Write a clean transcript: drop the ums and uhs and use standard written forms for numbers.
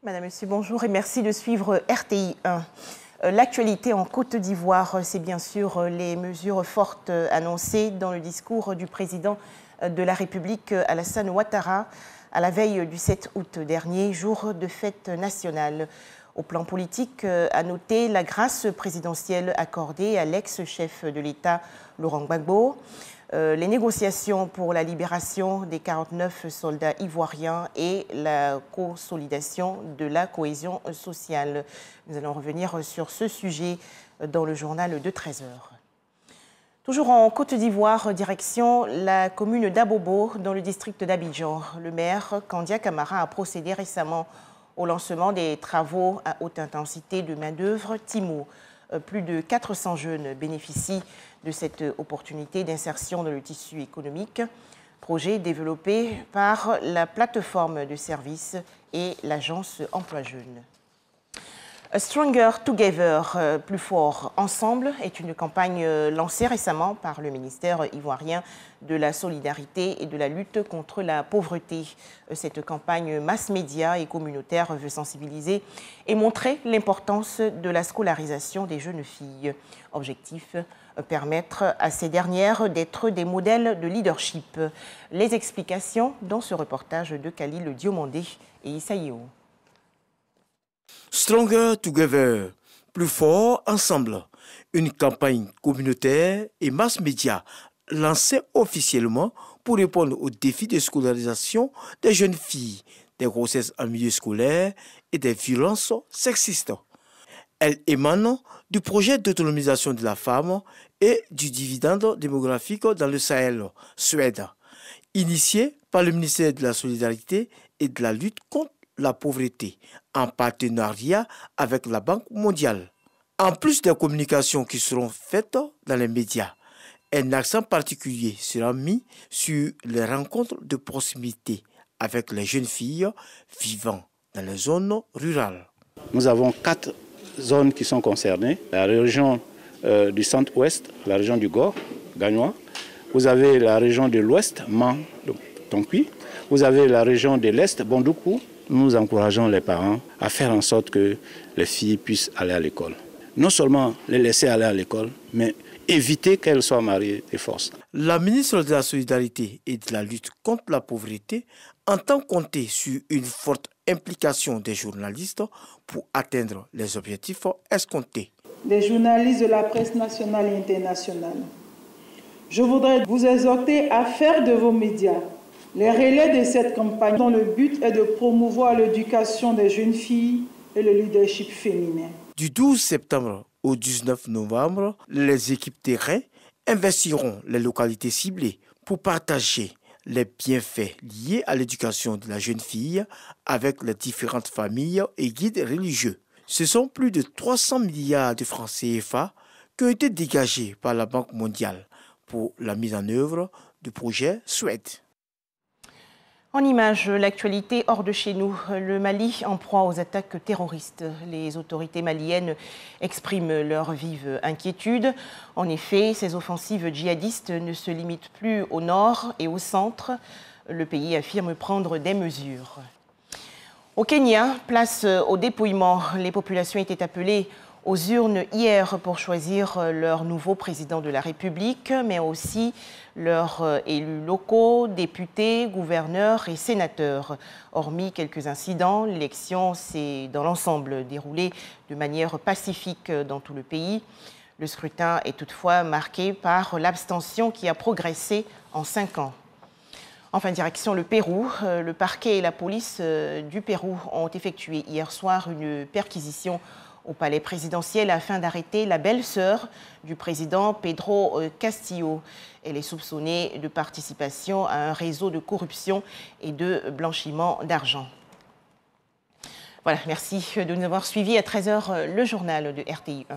Madame, Monsieur, bonjour et merci de suivre RTI 1. L'actualité en Côte d'Ivoire, c'est bien sûr les mesures fortes annoncées dans le discours du président de la République, Alassane Ouattara, à la veille du 7 août dernier, jour de fête nationale. Au plan politique, à noter la grâce présidentielle accordée à l'ex-chef de l'État, Laurent Gbagbo, les négociations pour la libération des 49 soldats ivoiriens et la consolidation de la cohésion sociale. Nous allons revenir sur ce sujet dans le journal de 13 h. Toujours en Côte d'Ivoire, direction la commune d'Abobo, dans le district d'Abidjan. Le maire, Kandia Camara, a procédé récemment au lancement des travaux à haute intensité de main-d'œuvre TIMO. Plus de 400 jeunes bénéficient de cette opportunité d'insertion dans le tissu économique. Projet développé par la plateforme de services et l'agence Emploi Jeunes. Stronger Together, plus fort ensemble, est une campagne lancée récemment par le ministère ivoirien de la solidarité et de la lutte contre la pauvreté. Cette campagne mass-média et communautaire veut sensibiliser et montrer l'importance de la scolarisation des jeunes filles. Objectif, permettre à ces dernières d'être des modèles de leadership. Les explications dans ce reportage de Khalil Diomandé et Issa Yeo. Stronger Together, plus fort ensemble, une campagne communautaire et mass-média lancée officiellement pour répondre aux défis de scolarisation des jeunes filles, des grossesses en milieu scolaire et des violences sexistes. Elle émane du projet d'autonomisation de la femme et du dividende démographique dans le Sahel, Suède, initié par le ministère de la Solidarité et de la lutte contre la pauvreté, en partenariat avec la Banque mondiale. En plus des communications qui seront faites dans les médias, un accent particulier sera mis sur les rencontres de proximité avec les jeunes filles vivant dans les zones rurales. Nous avons 4 zones qui sont concernées. La région du centre-ouest, la région du Gor, Gagnois. Vous avez la région de l'ouest, Man, Tonkui. Vous avez la région de l'est, Bondoukou. Nous encourageons les parents à faire en sorte que les filles puissent aller à l'école. Non seulement les laisser aller à l'école, mais éviter qu'elles soient mariées de force. La ministre de la Solidarité et de la lutte contre la pauvreté entend compter sur une forte implication des journalistes pour atteindre les objectifs escomptés. Des journalistes de la presse nationale et internationale, je voudrais vous exhorter à faire de vos médias les relais de cette campagne dont le but est de promouvoir l'éducation des jeunes filles et le leadership féminin. Du 12 septembre au 19 novembre, les équipes terrain investiront les localités ciblées pour partager les bienfaits liés à l'éducation de la jeune fille avec les différentes familles et guides religieux. Ce sont plus de 300 milliards de francs CFA qui ont été dégagés par la Banque mondiale pour la mise en œuvre du projet Suède. En images, l'actualité hors de chez nous, le Mali en proie aux attaques terroristes. Les autorités maliennes expriment leur vive inquiétude. En effet, ces offensives djihadistes ne se limitent plus au nord et au centre. Le pays affirme prendre des mesures. Au Kenya, place au dépouillement. Les populations étaient appelées aux urnes hier pour choisir leur nouveau président de la République, mais aussi leurs élus locaux, députés, gouverneurs et sénateurs. Hormis quelques incidents, l'élection s'est dans l'ensemble déroulée de manière pacifique dans tout le pays. Le scrutin est toutefois marqué par l'abstention qui a progressé en 5 ans. Enfin, direction le Pérou, le parquet et la police du Pérou ont effectué hier soir une perquisition au palais présidentiel afin d'arrêter la belle-sœur du président Pedro Castillo. Elle est soupçonnée de participation à un réseau de corruption et de blanchiment d'argent. Voilà, merci de nous avoir suivis. À 13 h, le journal de RTI 1.